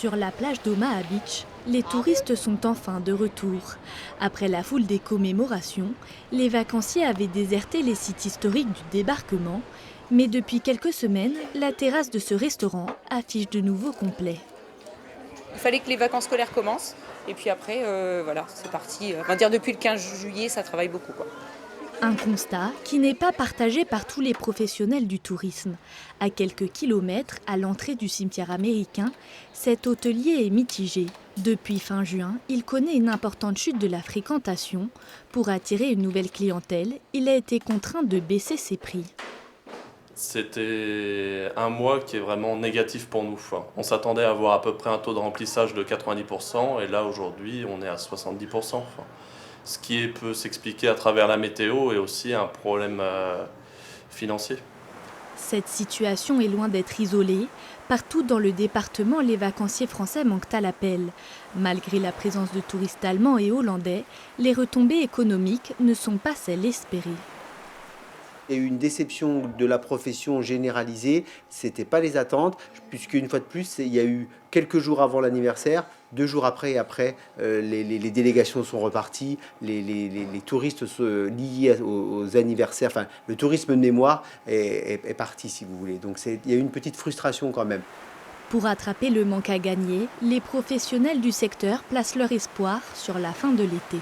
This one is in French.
Sur la plage d'Omaha Beach, les touristes sont enfin de retour. Après la foule des commémorations, les vacanciers avaient déserté les sites historiques du débarquement, mais depuis quelques semaines, la terrasse de ce restaurant affiche de nouveau complet. Il fallait que les vacances scolaires commencent. Et puis après, voilà, c'est parti. On va dire depuis le 15 juillet, ça travaille beaucoup, quoi. Un constat qui n'est pas partagé par tous les professionnels du tourisme. À quelques kilomètres, à l'entrée du cimetière américain, cet hôtelier est mitigé. Depuis fin juin, il connaît une importante chute de la fréquentation. Pour attirer une nouvelle clientèle, il a été contraint de baisser ses prix. C'était un mois qui est vraiment négatif pour nous. On s'attendait à avoir à peu près un taux de remplissage de 90% et là aujourd'hui on est à 70%. Ce qui peut s'expliquer à travers la météo et aussi un problème financier. Cette situation est loin d'être isolée. Partout dans le département, les vacanciers français manquent à l'appel. Malgré la présence de touristes allemands et hollandais, les retombées économiques ne sont pas celles espérées. Il y a eu une déception de la profession généralisée, ce n'était pas les attentes, puisqu'une fois de plus, il y a eu quelques jours avant l'anniversaire, 2 jours après, les délégations sont reparties, les touristes liés aux anniversaires, enfin le tourisme de mémoire est parti si vous voulez. Donc il y a eu une petite frustration quand même. Pour rattraper le manque à gagner, les professionnels du secteur placent leur espoir sur la fin de l'été.